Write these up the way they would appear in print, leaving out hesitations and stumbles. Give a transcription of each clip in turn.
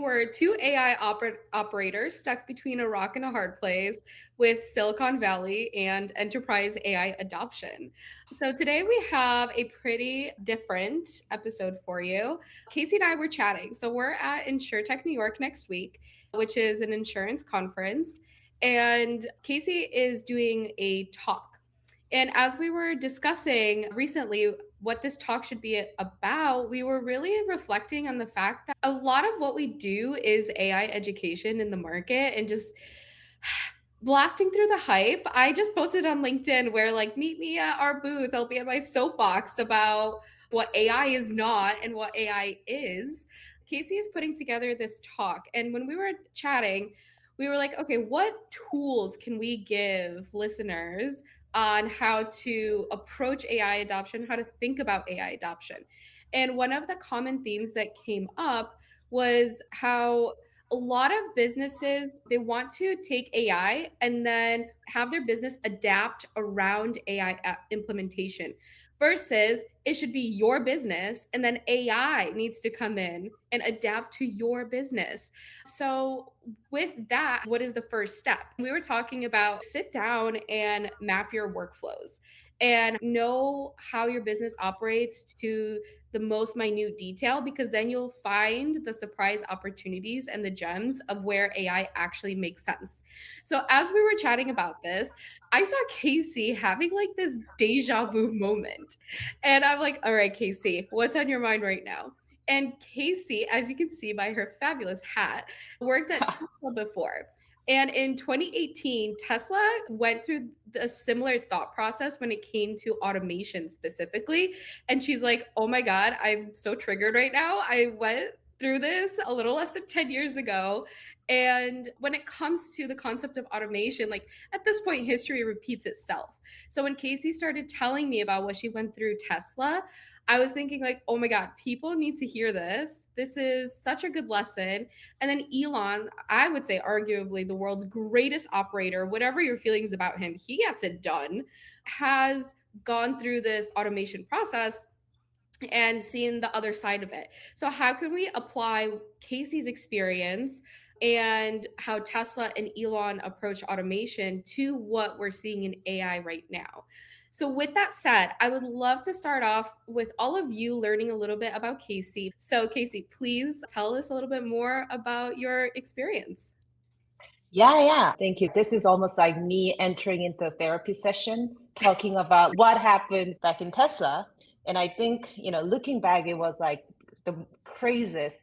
we're two AI operators stuck between a rock and a hard place with Silicon Valley and enterprise AI adoption. So today we have a pretty different episode for you. Casey and I were chatting. So we're at InsurTech New York next week, which is an insurance conference. And Casey is doing a talk. And as we were discussing recently what this talk should be about, we were really reflecting on the fact that a lot of what we do is AI education in the market and just blasting through the hype. I just posted on LinkedIn where, like, meet me at our booth. I'll be at my soapbox about what AI is not and what AI is. Casey is putting together this talk. And when we were chatting, we were like, okay, what tools can we give listeners on how to approach AI adoption, how to think about AI adoption? And one of the common themes that came up was how a lot of businesses, they want to take AI and then have their business adapt around AI implementation versus it should be your business and then AI needs to come in and adapt to your business. So with that, what is the first step? We were talking about sit down and map your workflows and know how your business operates to the most minute detail, because then you'll find the surprise opportunities and the gems of where AI actually makes sense. So as we were chatting about this, I saw Casey having like this deja vu moment. And I'm like, all right, Casey, what's on your mind right now? And Casey, as you can see by her fabulous hat, worked at Tesla before. And in 2018, Tesla went through a similar thought process when it came to automation specifically. And she's like, oh my God, I'm so triggered right now. I went through this a little less than 10 years ago. And when it comes to the concept of automation, like at this point, history repeats itself. So when Casey started telling me about what she went through Tesla, I was thinking like, oh my God, people need to hear this. This is such a good lesson. And then Elon, I would say arguably the world's greatest operator, whatever your feelings about him, he gets it done, has gone through this automation process and seen the other side of it. So how can we apply Casey's experience and how Tesla and Elon approach automation to what we're seeing in AI right now? So with that said, I would love to start off with all of you learning a little bit about Casey. So Casey, please tell us a little bit more about your experience. Yeah. Thank you. This is almost like me entering into a therapy session, talking about what happened back in Tesla. And I think, looking back, it was like the craziest.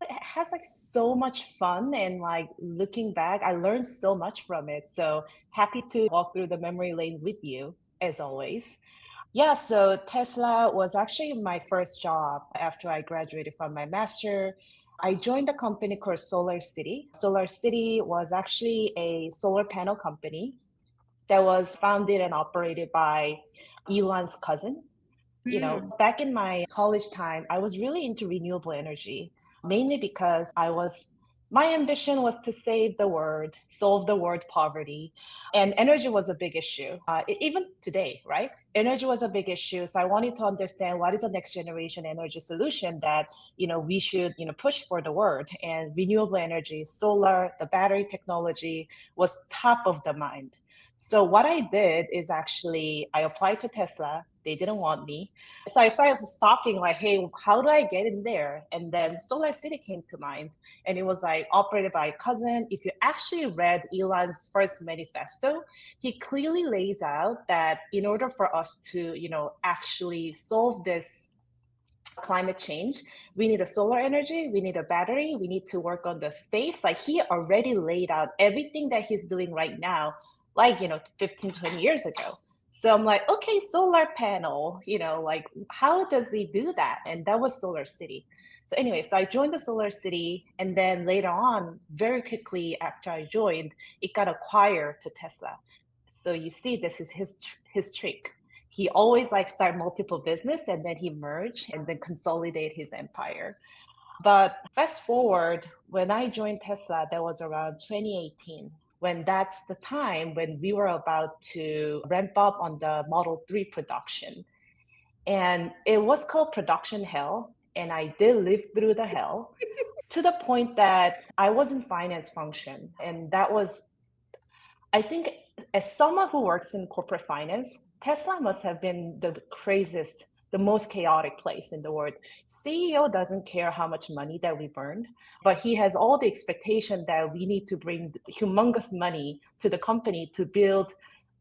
It has like so much fun. And like looking back, I learned so much from it. So happy to walk through the memory lane with you, as always. Yeah, so Tesla was actually my first job after I graduated from my master. I joined a company called Solar City. Solar City was actually a solar panel company that was founded and operated by Elon's cousin. Hmm. Back in my college time, I was really into renewable energy, mainly because my ambition was to save the world, solve the world poverty, and energy was a big issue. Even today, right? Energy was a big issue. So I wanted to understand what is the next generation energy solution that, we should, push for the world. And renewable energy, solar, the battery technology was top of the mind. So what I did is actually I applied to Tesla. They didn't want me. So I started stalking like, hey, how do I get in there? And then Solar City came to mind. And it was like operated by a cousin. If you actually read Elon's first manifesto, he clearly lays out that in order for us to, actually solve this climate change, we need a solar energy, we need a battery, we need to work on the space. Like he already laid out everything that he's doing right now, like, 15, 20 years ago. So I'm like, okay, solar panel, like how does he do that? And that was Solar City. So anyway, so I joined the Solar City, and then later on, very quickly after I joined, it got acquired to Tesla. So you see, this is his trick. He always like start multiple business and then he merge and then consolidate his empire. But fast forward, when I joined Tesla, that was around 2018, when that's the time when we were about to ramp up on the Model 3 production. And it was called production hell. And I did live through the hell. to the point that I was in finance function. And that was, I think, as someone who works in corporate finance, Tesla must have been the craziest, the most chaotic place in the world. CEO doesn't care how much money that we burn, but he has all the expectation that we need to bring humongous money to the company to build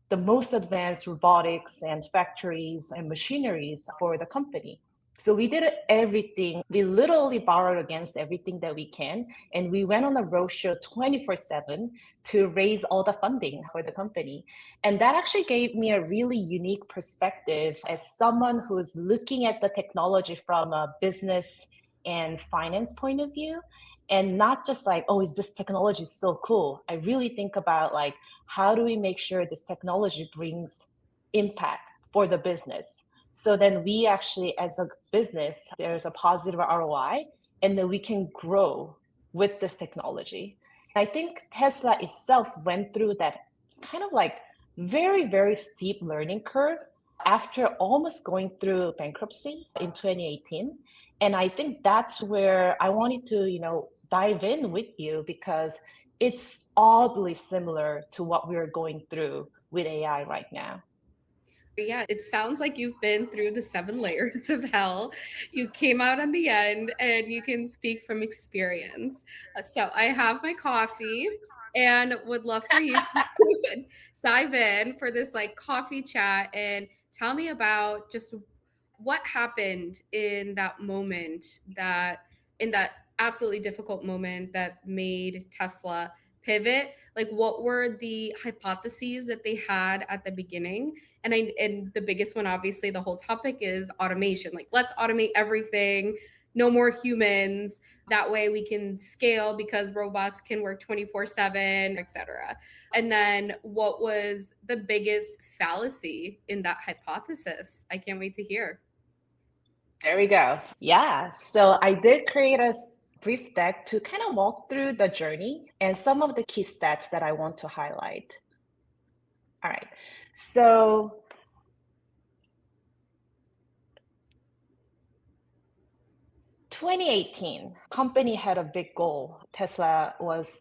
the most advanced robotics and factories and machineries for the company. So we did everything. We literally borrowed against everything that we can. And we went on a roadshow 24/7 to raise all the funding for the company. And that actually gave me a really unique perspective as someone who's looking at the technology from a business and finance point of view. And not just like, oh, is this technology so cool? I really think about like, how do we make sure this technology brings impact for the business? So then we actually, as a business, there's a positive ROI, and then we can grow with this technology. I think Tesla itself went through that kind of like very, very steep learning curve after almost going through bankruptcy in 2018. And I think that's where I wanted to, dive in with you because it's oddly similar to what we're going through with AI right now. Yeah, it sounds like you've been through the 7 layers of hell. You came out on the end and you can speak from experience. So I have my coffee and would love for you to dive in for this like coffee chat and tell me about just what happened in that moment in that absolutely difficult moment that made Tesla pivot. Like what were the hypotheses that they had at the beginning? And the biggest one, obviously, the whole topic is automation. Like, let's automate everything, no more humans. That way we can scale because robots can work 24/7, etc. And then what was the biggest fallacy in that hypothesis? I can't wait to hear. There we go. Yeah. So I did create a brief deck to kind of walk through the journey and some of the key stats that I want to highlight. All right. So 2018, company had a big goal. Tesla was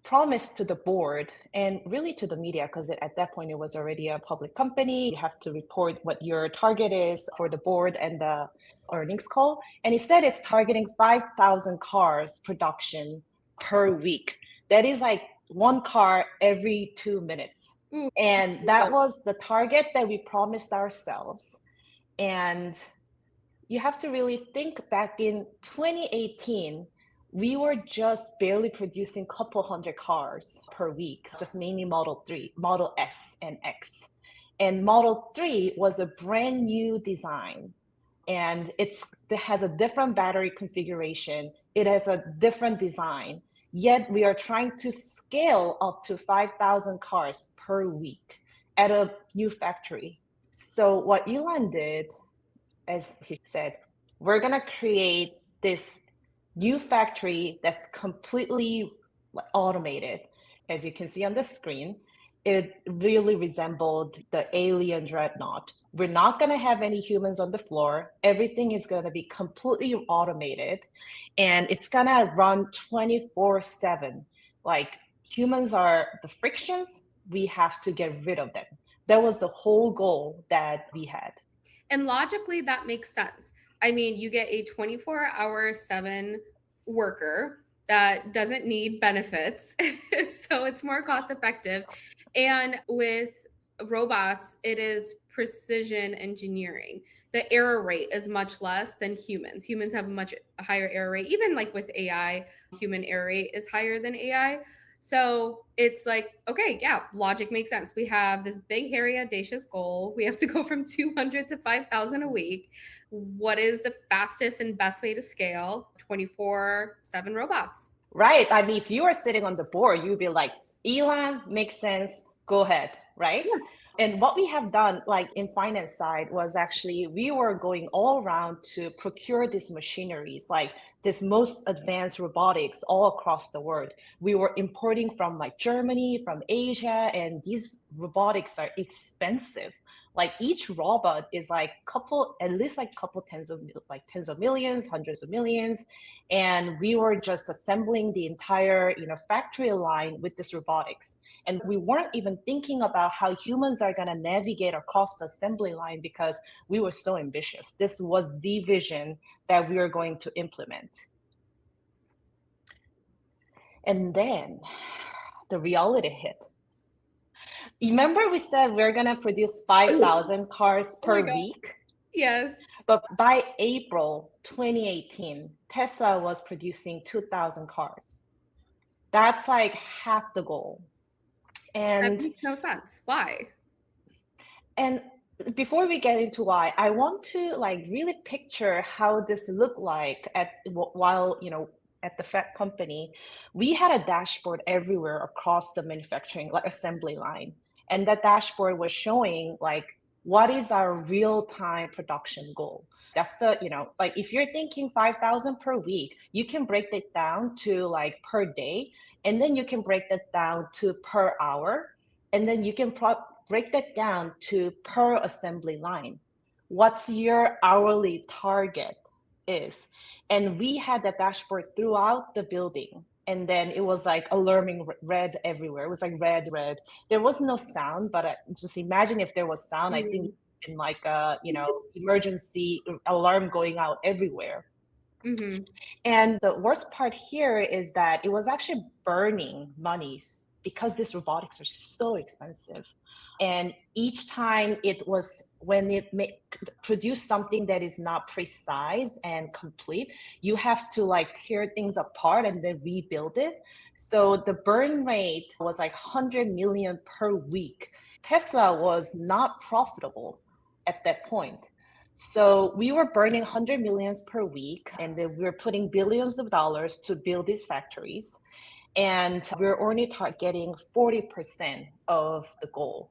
promised to the board and really to the media because at that point it was already a public company. You have to report what your target is for the board and the earnings call. And it said it's targeting 5,000 cars production per week. That is like one car every 2 minutes. Ooh, And that was the target that we promised ourselves. And you have to really think back in 2018, we were just barely producing a couple hundred cars per week, just mainly Model 3, Model S and X. And Model 3 was a brand new design. And it has a different battery configuration. It has a different design. Yet we are trying to scale up to 5,000 cars per week at a new factory. So what Elon did, as he said, we're going to create this new factory that's completely automated. As you can see on the screen, it really resembled the alien dreadnought. We're not going to have any humans on the floor. Everything is going to be completely automated, and it's going to run 24/7. Like humans are the frictions, we have to get rid of them. That was the whole goal that we had. And logically, that makes sense. I mean, you get a 24/7 worker that doesn't need benefits. So it's more cost effective. And with robots, it is precision engineering. The error rate is much less than humans. Humans have a much higher error rate. Even like with AI, human error rate is higher than AI. So it's like, okay, yeah, logic makes sense. We have this big, hairy, audacious goal. We have to go from 200 to 5,000 a week. What is the fastest and best way to scale? 24/7 robots. Right. I mean, if you were sitting on the board, you'd be like, Elon makes sense. Go ahead. Right. Yes. And what we have done, like in finance side, was actually we were going all around to procure these machineries, like this most advanced robotics all across the world. We were importing from like Germany, from Asia, and these robotics are expensive. Like each robot is like couple, at least like couple tens of millions, hundreds of millions. And we were just assembling the entire, factory line with this robotics. And we weren't even thinking about how humans are going to navigate across the assembly line because we were so ambitious. This was the vision that we were going to implement. And then the reality hit. Remember we said we're going to produce 5,000 cars Oh my per god. week? Yes. But by April 2018, Tesla was producing 2,000 cars. That's like half the goal. That And makes no sense. Why? and before we get into why, I want to like really picture how this looked like while at the Fed company. We had a dashboard everywhere across the manufacturing like assembly line, and that dashboard was showing like what is our real time production goal. That's the like if you're thinking 5,000 per week, you can break it down to like per day, and then you can break that down to per hour, and then you can break that down to per assembly line. What's your hourly target is? And we had that dashboard throughout the building. And then it was like alarming red everywhere. It was like red, red. There was no sound, but just imagine if there was sound. I think Mhm. in like a emergency alarm going out everywhere. Mhm. And the worst part here is that it was actually burning monies because these robotics are so expensive. And each time it was when it produce something that is not precise and complete, you have to like tear things apart and then rebuild it. So the burn rate was like 100 million per week. Tesla was not profitable at that point. So we were burning 100 millions per week, and then we were putting billions of dollars to build these factories. And we're only getting 40% of the goal.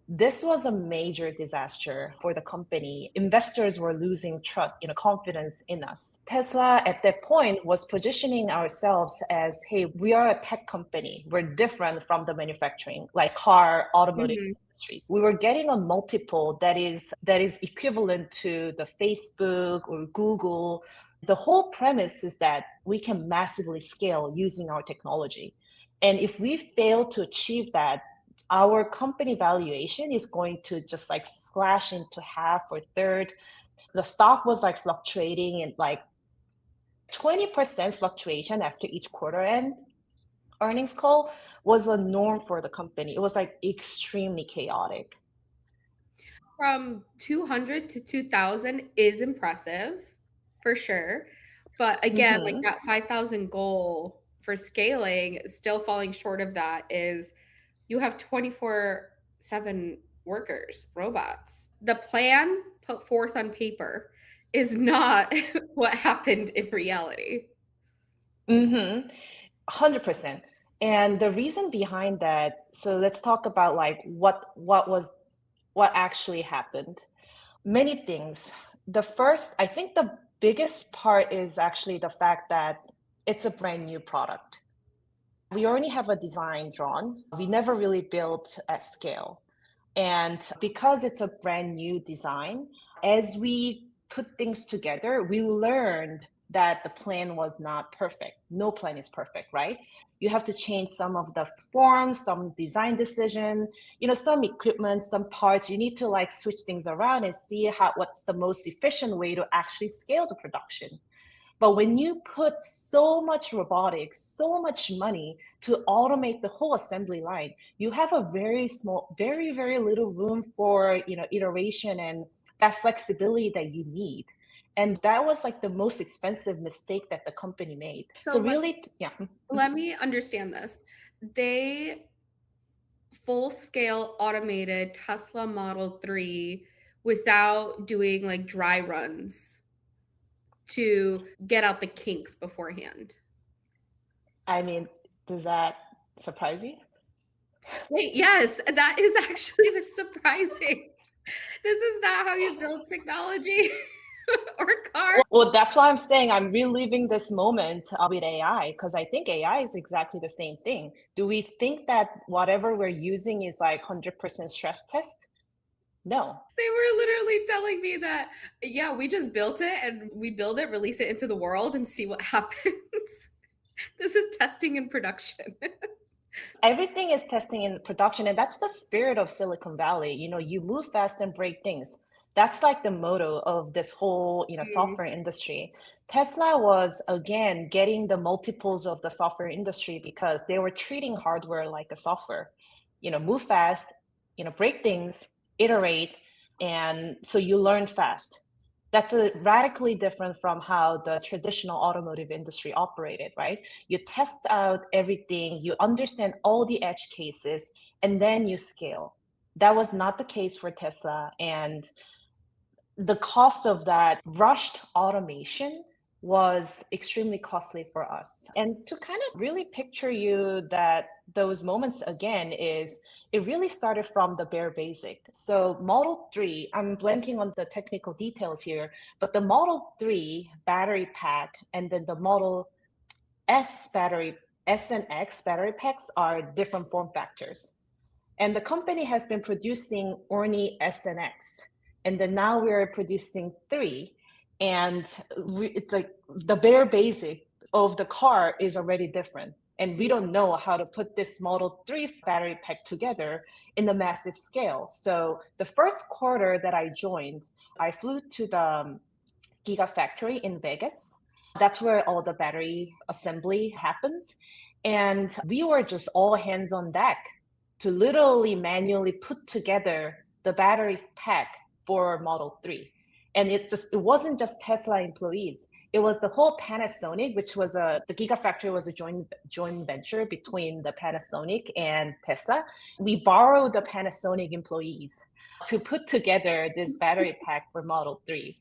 This was a major disaster for the company. Investors were losing trust, confidence in us. Tesla at that point was positioning ourselves as, hey, we are a tech company. We're different from the manufacturing, like car, automotive Mhm. industries. We were getting a multiple that is equivalent to the Facebook or Google. The whole premise is that we can massively scale using our technology. And if we fail to achieve that, our company valuation is going to just like slash into half or third. The stock was like fluctuating in like 20% fluctuation after each quarter end earnings call was a norm for the company. It was like extremely chaotic. From 200 to 2,000 is impressive, for sure. But again, like Mm-hmm. that 5,000 goal for scaling, still falling short of that is you have 24/7 workers, robots. The plan put forth on paper is not what happened in reality. Mm-hmm. 100%. And the reason behind that, so let's talk about like what actually happened. Many things. The first, I think the biggest part is actually the fact that it's a brand new product. We already have a design drawn. We never really built at scale. And because it's a brand new design, as we put things together, we learned that the plan was not perfect. No plan is perfect, right? You have to change some of the forms, some design decision, some equipment, some parts. You need to like switch things around and see what's the most efficient way to actually scale the production. But when you put so much robotics, so much money to automate the whole assembly line, you have a very small, very, very little room for, iteration and that flexibility that you need. And that was like the most expensive mistake that the company made. So So really, yeah. let me understand this. They full scale automated Tesla Model 3 without doing like dry runs to get out the kinks beforehand. I mean, does that surprise you? Wait, yes, that is actually surprising. This is not how you build technology or cars. Well, that's why I'm saying I'm reliving this moment with AI because I think AI is exactly the same thing. Do we think that whatever we're using is like 100% stress test? No. They were literally telling me that, yeah, we just built it and we build it, release it into the world and see what happens. This is testing and production. Everything is testing in production, and that's the spirit of Silicon Valley. You move fast and break things. That's like the motto of this whole, Mm. software industry. Tesla was again getting the multiples of the software industry because they were treating hardware like a software. Move fast, break things, iterate, and so you learn fast. That's a radically different from how the traditional automotive industry operated, right? You test out everything, you understand all the edge cases, and then you scale. That was not the case for Tesla. And the cost of that rushed automation was extremely costly for us. And to kind of really picture you that those moments again is it really started from the bare basic. So Model 3, I'm blanking on the technical details here, but the Model 3 battery pack and then the Model S and X battery packs are different form factors. And the company has been producing Orni S and X. And then now we're producing three. And it's like the bare basic of the car is already different. And we don't know how to put this Model 3 battery pack together in a massive scale. So the first quarter that I joined, I flew to the Gigafactory in Vegas. That's where all the battery assembly happens. And we were just all hands on deck to literally manually put together the battery pack for Model 3. And it wasn't just Tesla employees. It was the whole Panasonic, which was the Gigafactory was a joint venture between the Panasonic and Tesla. We borrowed the Panasonic employees to put together this battery pack for Model 3.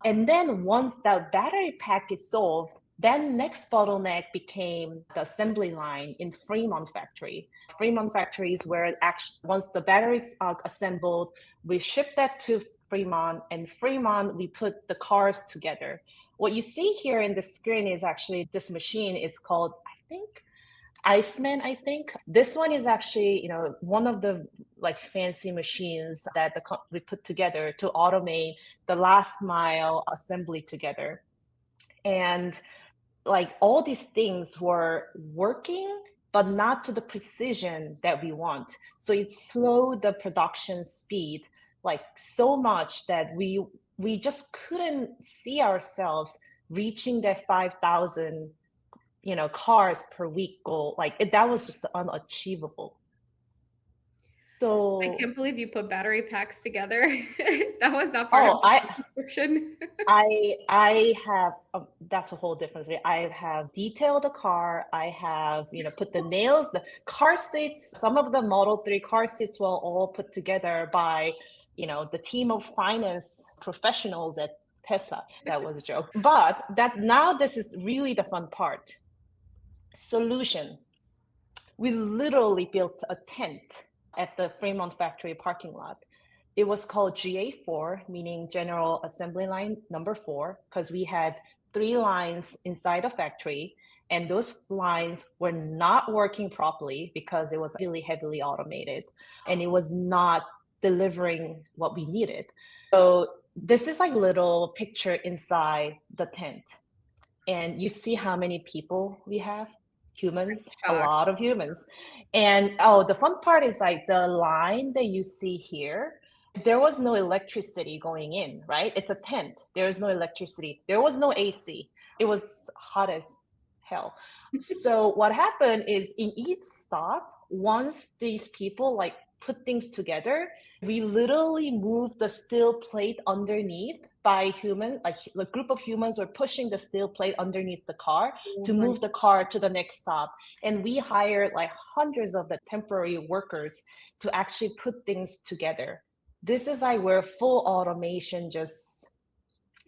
And then once that battery pack is solved, then next bottleneck became the assembly line in Fremont factory. Fremont factory is where actually once the batteries are assembled, we ship that to Fremont, and Fremont we put the cars together. What you see here in the screen is actually this machine is called, I think, Iceman, I think. This one is actually, one of the like fancy machines that we put together to automate the last mile assembly together. And like all these things were working, but not to the precision that we want. So it slowed the production speed like so much that we just couldn't see ourselves reaching that 5,000 cars per week goal. That was just unachievable. I So, can't believe you put battery packs together. That was not part of oh, the job description. I have that's a whole different story. I have detailed the car. I have put the nails, the car seats. Some of the Model 3 car seats were all put together by the team of finance professionals at Tesla. That was a joke. But that now this is really the fun part. Solution. We literally built a tent at the Fremont factory parking lot. It was called GA4, meaning General Assembly Line number 4, because we had 3 lines inside the factory, and those lines were not working properly because it was really heavily automated and it was not delivering what we needed. So this is like little picture inside the tent, and you see how many people we have. Humans, a Shocked. lot of humans. And oh, the fun part is like the line that you see here, there was no electricity going in, right? It's a tent. There is no electricity. There was no AC. It was hot as hell. So what happened is in each stop, once these people like put things together, we literally moved the steel plate underneath by human, like a group of humans were pushing the steel plate underneath the car Oh to my, move the car to the next stop. And we hired like hundreds of the temporary workers to actually put things together. This is like where full automation just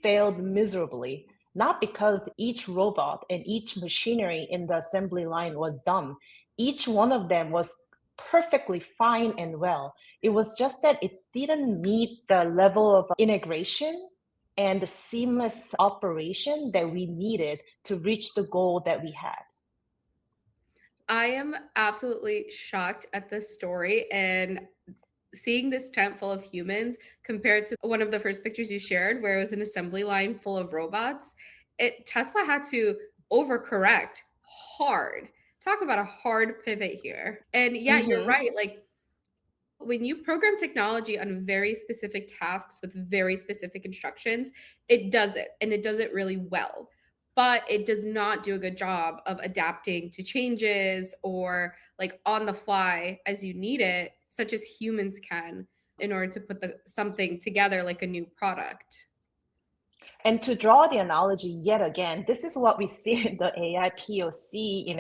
failed miserably, not because each robot and each machinery in the assembly line was dumb. Each one of them was perfectly fine and well. It was just that it didn't meet the level of integration and the seamless operation that we needed to reach the goal that we had. I am absolutely shocked at this story, and Seeing this tent full of humans compared to one of the first pictures you shared where it was an assembly line full of robots, it Tesla had to overcorrect hard. Talk about a hard pivot here. And yeah, you're Hmm. right. Like when you program technology on very specific tasks with very specific instructions, it does it and it does it really well. But it does not do a good job of adapting to changes or like on the fly as you need it, such as humans can in order to put something together like a new product. And to draw the analogy yet again, this is what we see in the AI POC,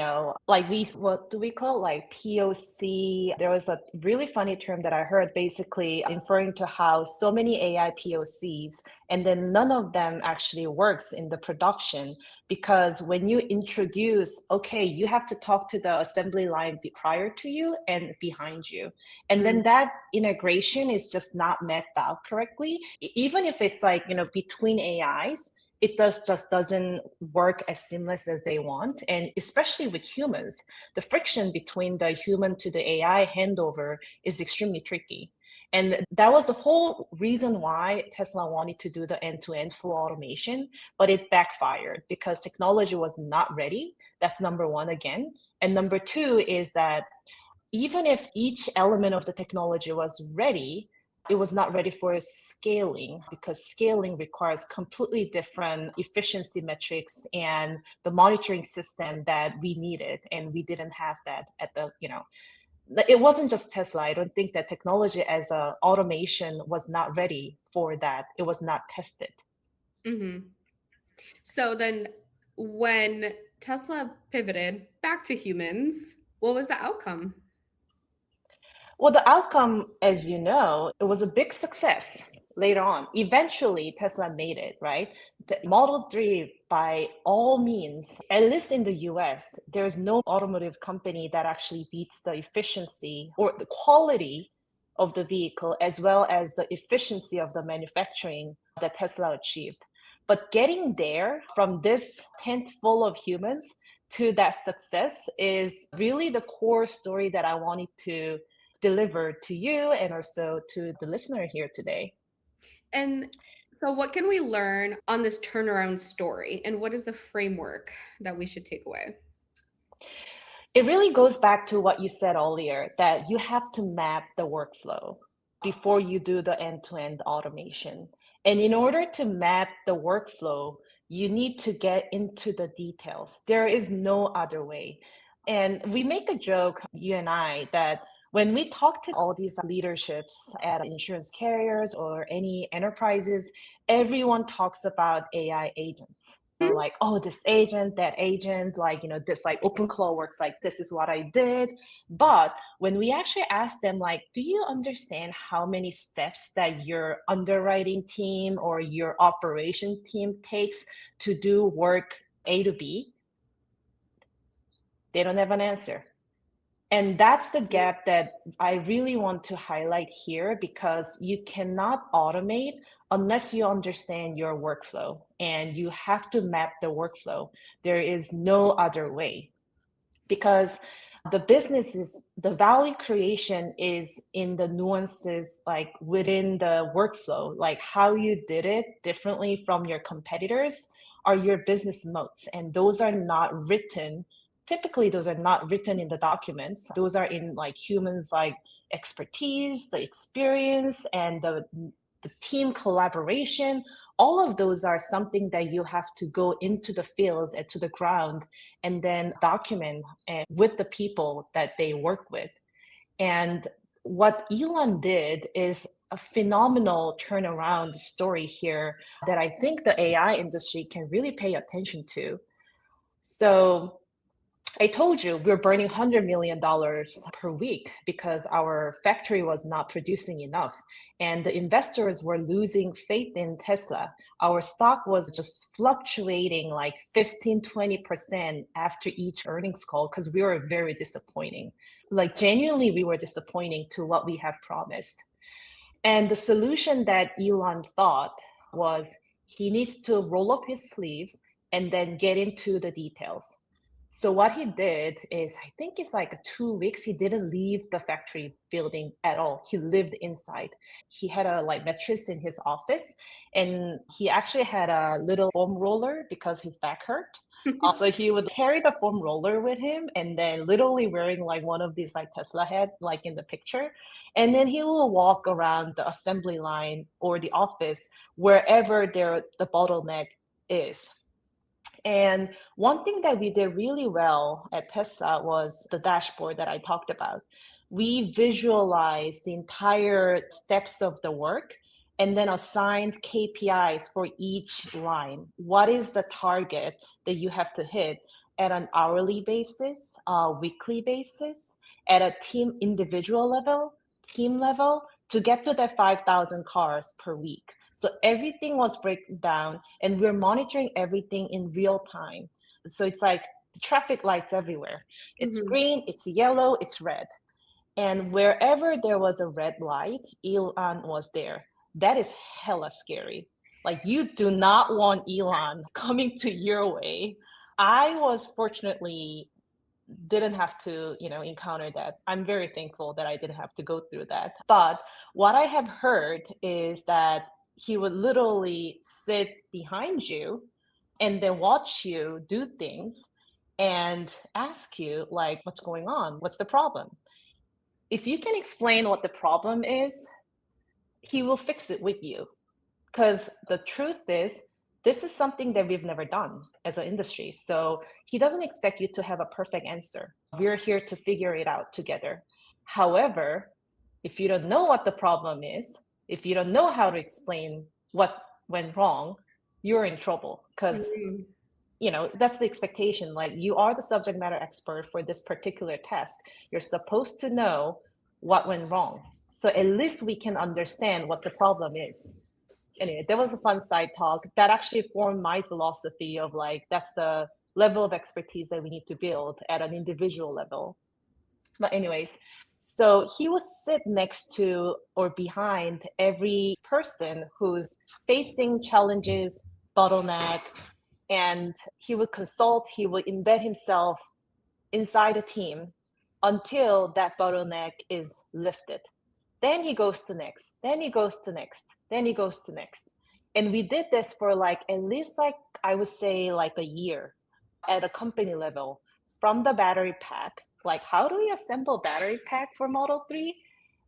like what do we call like POC? There was a really funny term that I heard basically referring to how so many AI POCs, and then none of them actually works in the production because when you introduce, okay, you have to talk to the assembly line prior to you and behind you. And then Mm, that integration is just not mapped out correctly. Even if it's like, between AIs, it just doesn't work as seamless as they want. And especially with humans, the friction between the human to the AI handover is extremely tricky. And that was the whole reason why Tesla wanted to do the end-to-end full automation, but it backfired because technology was not ready. That's number one again. And number two is that even if each element of the technology was ready, it was not ready for scaling because scaling requires completely different efficiency metrics and the monitoring system that we needed. And we didn't have that it wasn't just Tesla. I don't think that technology as a automation was not ready for that. It was not tested. mhm. So then when Tesla pivoted back to humans, what was the outcome? Well, the outcome, as you know, it was a big success later on. Eventually, Tesla made it, right? The Model 3, by all means, at least in the US, there's no automotive company that actually beats the efficiency or the quality of the vehicle as well as the efficiency of the manufacturing that Tesla achieved. But getting there from this tent full of humans to that success is really the core story that I wanted to deliver to you and also to the listener here today. And so, what can we learn on this turnaround story? And what is the framework that we should take away? It really goes back to what you said earlier that you have to map the workflow before you do the end to end automation. And in order to map the workflow, you need to get into the details. There is no other way. And we make a joke, you and I, that when we talk to all these leaderships at insurance carriers or any enterprises, everyone talks about AI agents. Hmm? Like, oh, this agent, that agent, like, this like OpenClaw works like this is what I did. But when we actually ask them, like, do you understand how many steps that your underwriting team or your operation team takes to do work A to B? They don't have an answer. And that's the gap that I really want to highlight here because you cannot automate unless you understand your workflow and you have to map the workflow. There is no other way because the value creation is in the nuances like within the workflow, like how you did it differently from your competitors are your business moats. And those are not written typically those are not written in the documents. Those are in like humans like expertise, the experience, and the team collaboration. All of those are something that you have to go into the fields and to the ground and then document with the people that they work with. And what Elon did is a phenomenal turnaround story here that I think the AI industry can really pay attention to. So I told you we're burning $100 million per week because our factory was not producing enough. And the investors were losing faith in Tesla. Our stock was just fluctuating like 15, 20% after each earnings call because we were very disappointing. Like genuinely, we were disappointing to what we have promised. And the solution that Elon thought was he needs to roll up his sleeves and then get into the details. So what he did is, I think it's like 2 weeks, he didn't leave the factory building at all. He lived inside. He had a like mattress in his office, and he actually had a little foam roller because his back hurt. So he would carry the foam roller with him, and then literally wearing like one of these like Tesla head, like in the picture. And then he will walk around the assembly line or the office wherever the bottleneck is. And one thing that we did really well at Tesla was the dashboard that I talked about. We visualized the entire steps of the work and then assigned KPIs for each line. What is the target that you have to hit at an hourly basis, weekly basis, at a team individual level, team level, to get to that 5,000 cars per week? So everything was broken down, and we're monitoring everything in real time. So it's like the traffic lights everywhere. It's Mhm. green, it's yellow, it's red. And wherever there was a red light, Elon was there. That is hella scary. Like, you do not want Elon coming to your way. I was fortunately didn't have to, encounter that. I'm very thankful that I didn't have to go through that. But what I have heard is that he would literally sit behind you and then watch you do things and ask you like, what's going on? What's the problem? If you can explain what the problem is, he will fix it with you. Because the truth is, this is something that we've never done as an industry. So he doesn't expect you to have a perfect answer. We're here to figure it out together. However, if you don't know what the problem is, if you don't know how to explain what went wrong, you're in trouble, because Mm. that's the expectation. Like, you are the subject matter expert for this particular task. You're supposed to know what went wrong. So at least we can understand what the problem is. Anyway, that was a fun side talk that actually formed my philosophy of like, that's the level of expertise that we need to build at an individual level. But anyways, so he will sit next to or behind every person who's facing challenges, bottleneck, and he would consult, he would embed himself inside a team until that bottleneck is lifted. Then he goes to next, then he goes to next, then he goes to next. And we did this for like at least like I would say like a year at a company level, from the battery pack, like how do we assemble battery pack for Model 3?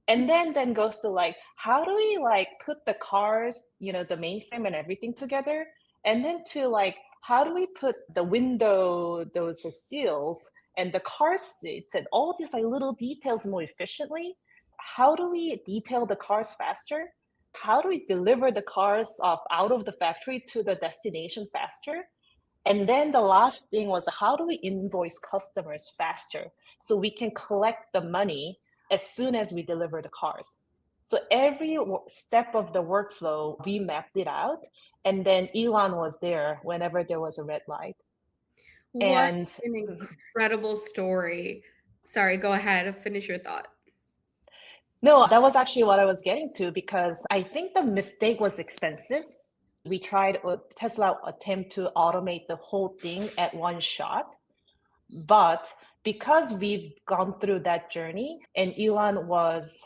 And then goes to like how do we like put the cars, the mainframe and everything together? And then to like how do we put the window, those seals and the car seats and all these like little details more efficiently? How do we detail the cars faster? How do we deliver the cars out of the factory to the destination faster? And then the last thing was how do we invoice customers faster so we can collect the money as soon as we deliver the cars? So every step of the workflow, we mapped it out. And then Elon was there whenever there was a red light. What And an incredible story. Sorry, go ahead. Finish your thought. no, that was actually what I was getting to, because I think the mistake was expensive. We tried Tesla attempt to automate the whole thing at one shot. But because we've gone through that journey and Elon was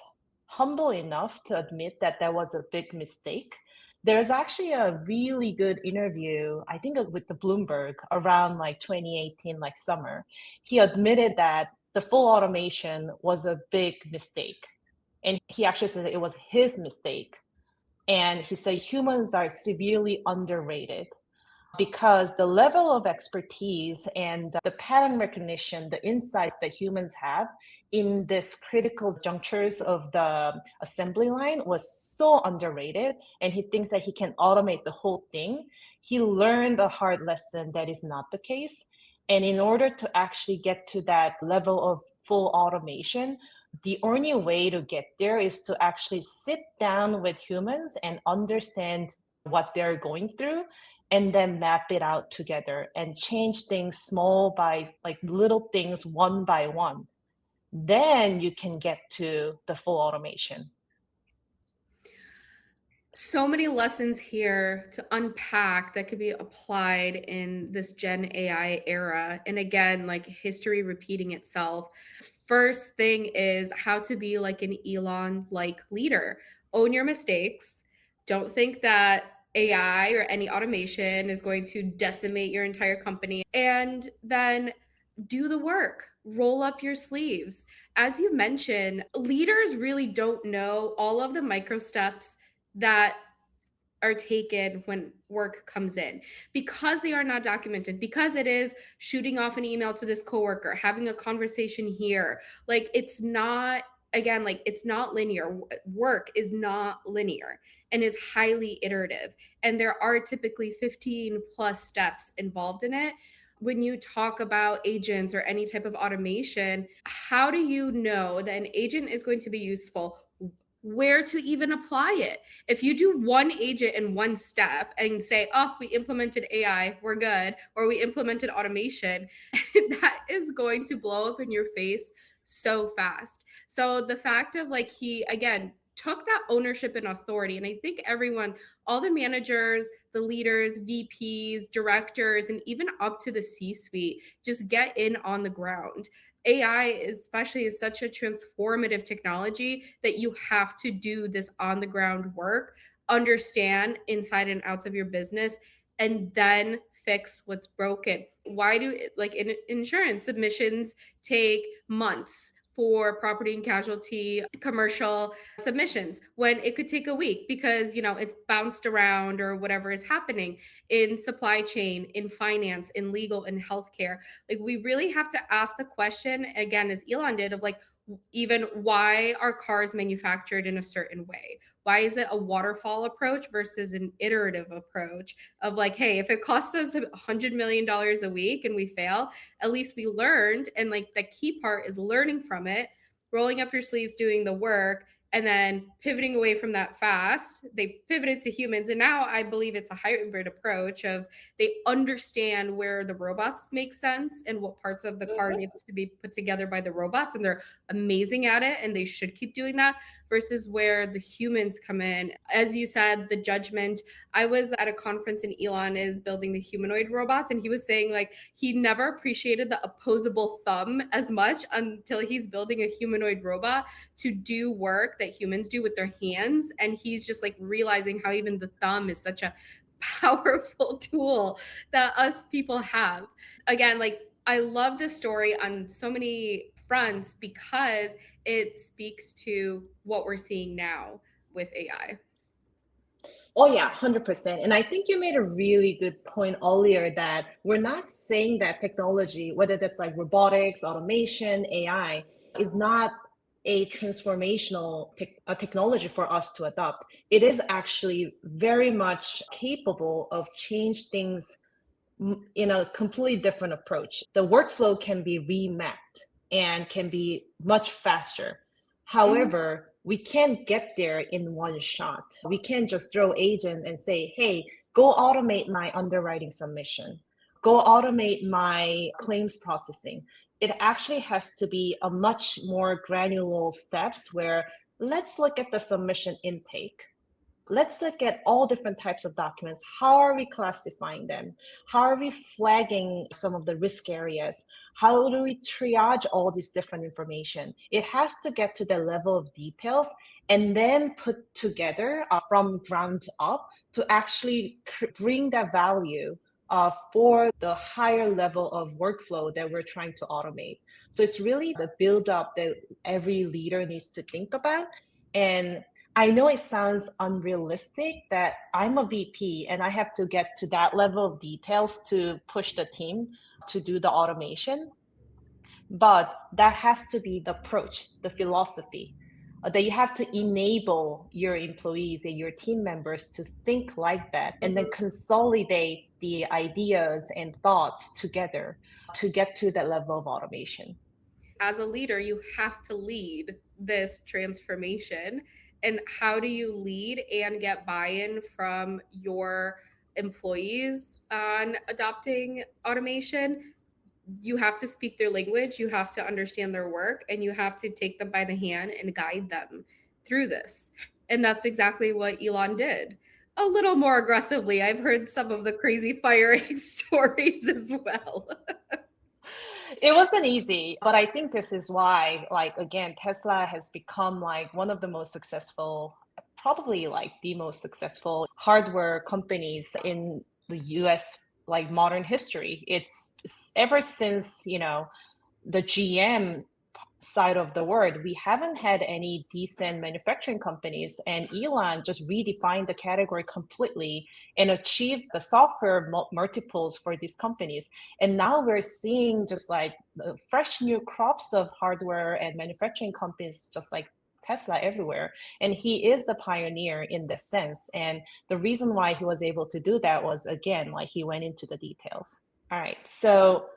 humble enough to admit that that was a big mistake, there's actually a really good interview, I think with the Bloomberg around like 2018, like summer. He admitted that the full automation was a big mistake. And he actually said it was his mistake. And he said humans are severely underrated because the level of expertise and the pattern recognition, the insights that humans have in this critical junctures of the assembly line was so underrated. And he thinks that he can automate the whole thing. He learned a hard lesson that is not the case. And in order to actually get to that level of full automation, the only way to get there is to actually sit down with humans and understand what they're going through, and then map it out together and change things small by like little things one by one. Then you can get to the full automation. So many lessons here to unpack that could be applied in this Gen AI era. And again, like history repeating itself. First thing is how to be like an Elon like leader. Own your mistakes. Don't think that AI or any automation is going to decimate your entire company. And then do the work, roll up your sleeves. As you mentioned, leaders really don't know all of the micro steps that are taken when work comes in because they are not documented, because it is shooting off an email to this coworker, having a conversation here. Like it's not, again, like it's not linear. Work is not linear and is highly iterative. And there are typically 15 plus steps involved in it. When you talk about agents or any type of automation, how do you know that an agent is going to be useful? Where to even apply it? If you do one agent in one step and say, oh, we implemented AI, we're good, or we implemented automation, that is going to blow up in your face so fast. So the fact of like he, again, took that ownership and authority. And I think everyone, all the managers, the leaders, VPs, directors, and even up to the C suite, just get in on the ground. AI especially is such a transformative technology that you have to do this on the ground work, understand inside and outs of your business, and then fix what's broken. Why do like in insurance submissions take months for property and casualty commercial submissions when it could take a week because it's bounced around or whatever is happening in supply chain, in finance, in legal, in healthcare? Like we really have to ask the question again, as Elon did, of like, even why are cars manufactured in a certain way? Why is it a waterfall approach versus an iterative approach of like, hey, if it costs us $100 million a week and we fail, at least we learned. And like the key part is learning from it, rolling up your sleeves, doing the work, and then pivoting away from that fast. They pivoted to humans. And now I believe it's a hybrid approach of they understand where the robots make sense and what parts of the car Mhm. needs to be put together by the robots. And they're amazing at it and they should keep doing that versus where the humans come in. As you said, the judgment. I was at a conference and Elon is building the humanoid robots and he was saying like he never appreciated the opposable thumb as much until he's building a humanoid robot to do work that humans do with their hands. And he's just like realizing how even the thumb is such a powerful tool that us people have. Again, like I love this story on so many fronts because it speaks to what we're seeing now with AI. Oh yeah, 100%. And I think you made a really good point earlier that we're not saying that technology, whether that's like robotics, automation, AI, is not a transformational technology for us to adopt. It is actually very much capable of change things in a completely different approach. The workflow can be remapped and can be much faster. Mhm. However, we can't get there in one shot. We can't just throw agent and say, hey, go automate my underwriting submission, go automate my claims processing. It actually has to be a much more granular steps where let's look at the submission intake. Let's look at all different types of documents. How are we classifying them? How are we flagging some of the risk areas? How do we triage all this different information? It has to get to the level of details and then put together from ground up to actually bring that value for the higher level of workflow that we're trying to automate. So it's really the build up that every leader needs to think about. And I know it sounds unrealistic that I'm a VP and I have to get to that level of details to push the team to do the automation, but that has to be the approach, the philosophy, that you have to enable your employees and your team members to think like that and then Mhm. consolidate the ideas and thoughts together to get to that level of automation. As a leader, you have to lead this transformation. And how do you lead and get buy in from your employees on adopting automation? You have to speak their language, you have to understand their work, and you have to take them by the hand and guide them through this. And that's exactly what Elon did. A little more aggressively. I've heard some of the crazy firing stories as well. It wasn't easy, but I think this is why, like, again, Tesla has become like one of the most successful, probably like the most successful hardware companies in the US, like modern history. It's ever since, the GM side of the word, we haven't had any decent manufacturing companies, and Elon just redefined the category completely and achieved the software multiples for these companies. And now we're seeing just like fresh new crops of hardware and manufacturing companies, just like Tesla everywhere. And he is the pioneer in this sense. And the reason why he was able to do that was, again, like he went into the details. All right. So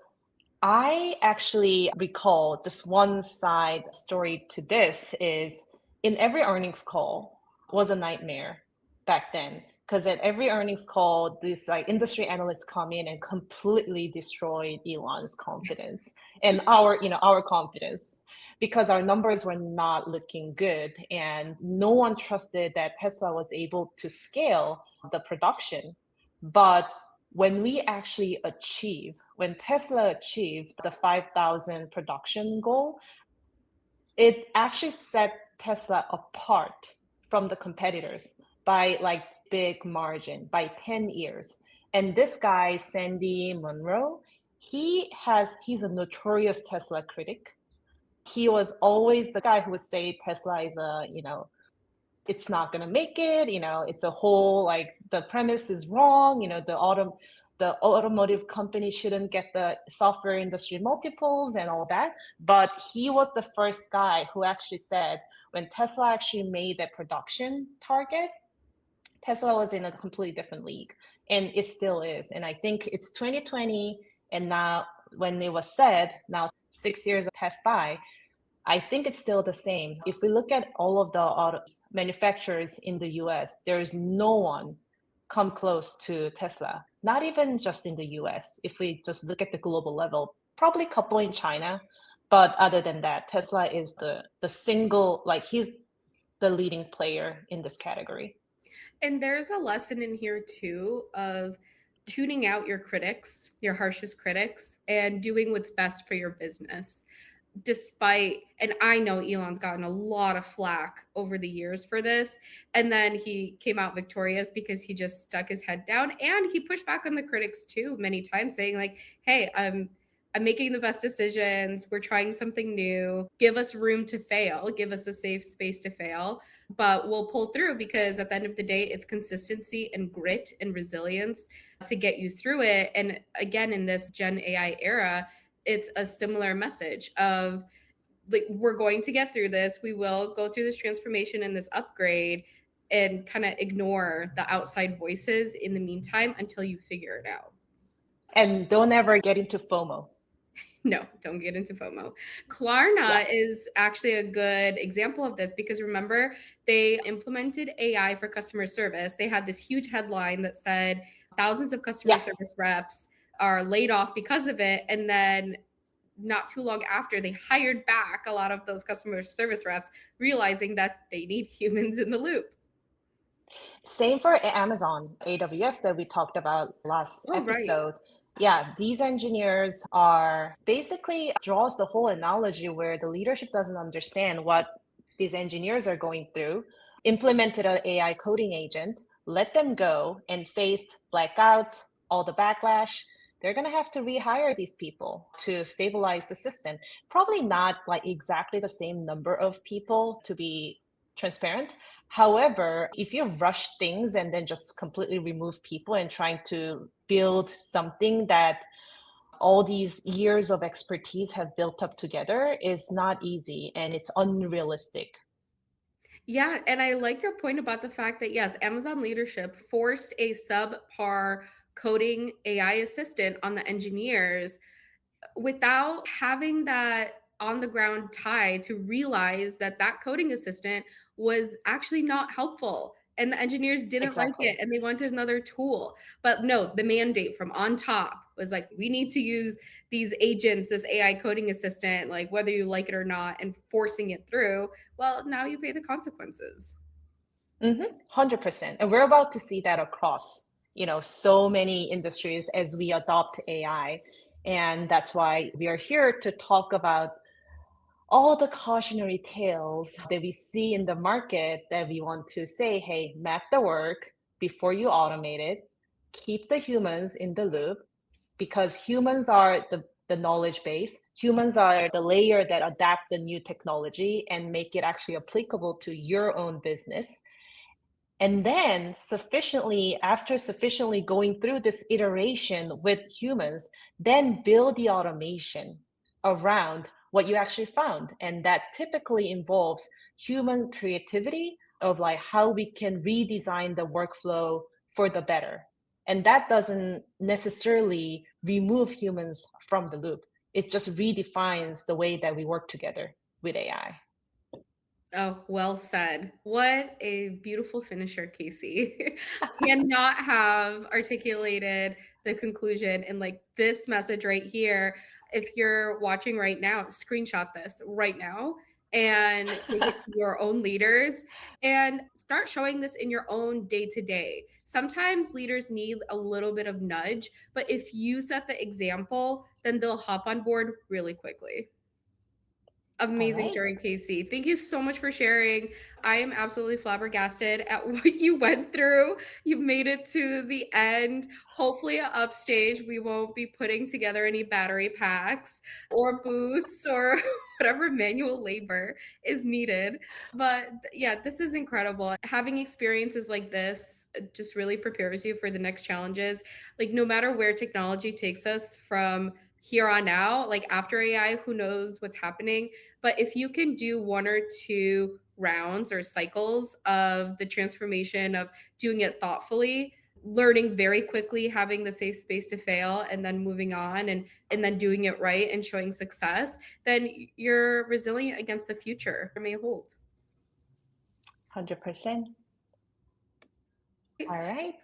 I actually recall just one side story to this is in every earnings call was a nightmare back then. Because at every earnings call, these like industry analysts come in and completely destroyed Elon's confidence and our confidence because our numbers were not looking good and no one trusted that Tesla was able to scale the production. But when Tesla achieved the 5,000 production goal, it actually set Tesla apart from the competitors by like big margin by 10 years. And this guy, Sandy Munro, he's a notorious Tesla critic. He was always the guy who would say Tesla is it's not going to make it, it's a whole like the premise is wrong, the automotive company shouldn't get the software industry multiples and all that. But he was the first guy who actually said when Tesla actually made that production target, Tesla was in a completely different league, and it still is. And I think it's 2020, and now when it was said, now 6 years passed by, I think it's still the same. If we look at all of the auto manufacturers in the US, there is no one come close to Tesla, not even just in the US. If we just look at the global level, probably a couple in China. But other than that, Tesla is the single, like he's the leading player in this category. And there's a lesson in here too of tuning out your critics, your harshest critics, and doing what's best for your business. Despite, and I know Elon's gotten a lot of flack over the years for this, and then he came out victorious because he just stuck his head down and he pushed back on the critics too many times, saying like, "Hey, I'm making the best decisions. We're trying something new. Give us room to fail. Give us a safe space to fail, but we'll pull through because at the end of the day, it's consistency and grit and resilience to get you through it." And again, in this Gen AI era, it's a similar message of like, we're going to get through this. We will go through this transformation and this upgrade and kind of ignore the outside voices in the meantime until you figure it out. And don't ever get into FOMO. No, don't get into FOMO. Yeah. Klarna is actually a good example of this because remember, they implemented AI for customer service. They had this huge headline that said thousands of customer Yeah. service reps are laid off because of it. And then not too long after, they hired back a lot of those customer service reps, realizing that they need humans in the loop. Same for Amazon AWS that we talked about last Oh, right. episode. Yeah, these engineers are basically draws the whole analogy where the leadership doesn't understand what these engineers are going through, implemented an AI coding agent, let them go and face blackouts, all the backlash. They're going to have to rehire these people to stabilize the system. Probably not like exactly the same number of people to be transparent. However, if you rush things and then just completely remove people and trying to build something that all these years of expertise have built up together is not easy and it's unrealistic. Yeah, and I like your point about the fact that yes, Amazon leadership forced a subpar coding AI assistant on the engineers without having that on the ground tie to realize that that coding assistant was actually not helpful and the engineers didn't like Exactly. it and they wanted another tool. But no, the mandate from on top was like, we need to use these agents, this AI coding assistant, like whether you like it or not, and forcing it through. Well, now you pay the consequences. Mhm, 100%. And we're about to see that across, so many industries as we adopt AI. And that's why we are here to talk about all the cautionary tales that we see in the market that we want to say, hey, map the work before you automate it, keep the humans in the loop, because humans are the knowledge base. Humans are the layer that adapt the new technology and make it actually applicable to your own business. And then after sufficiently going through this iteration with humans, then build the automation around what you actually found. And that typically involves human creativity of like how we can redesign the workflow for the better. And that doesn't necessarily remove humans from the loop. It just redefines the way that we work together with AI. Oh, well said. What a beautiful finisher, Casey. Cannot have articulated the conclusion in like this message right here. If you're watching right now, screenshot this right now and take it to your own leaders and start showing this in your own day to day. Sometimes leaders need a little bit of nudge, but if you set the example, then they'll hop on board really quickly. All Amazing right. story, Casey. Thank you so much for sharing. I am absolutely flabbergasted at what you went through. You made it to the end. Hopefully, upstage, we won't be putting together any battery packs or booths or whatever manual labor is needed. But yeah, this is incredible. Having experiences like this just really prepares you for the next challenges. Like, no matter where technology takes us from here on out, like after AI, who knows what's happening, but if you can do one or two rounds or cycles of the transformation of doing it thoughtfully, learning very quickly, having the safe space to fail, and then moving on and then doing it right and showing success, then you're resilient against the future it may hold. 100%. All right.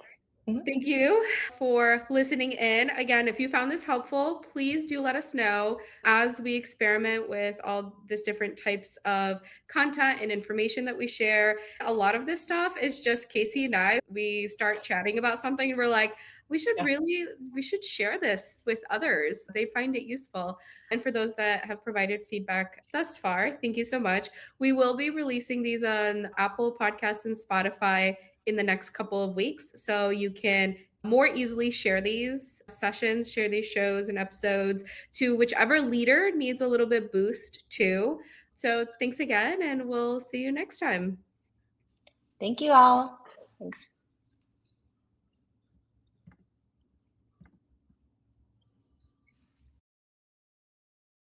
Mhm. Thank you for listening in. Again, if you found this helpful, please do let us know as we experiment with all this different types of content and information that we share. A lot of this stuff is just Casey and I. We start chatting about something and we're like, Yeah. we should share this with others. They find it useful. And for those that have provided feedback thus far, thank you so much. We will be releasing these on Apple Podcasts and Spotify in the next couple of weeks. So you can more easily share these sessions, share these shows and episodes to whichever leader needs a little bit boost too. So thanks again, and we'll see you next time. Thank you all. Thanks.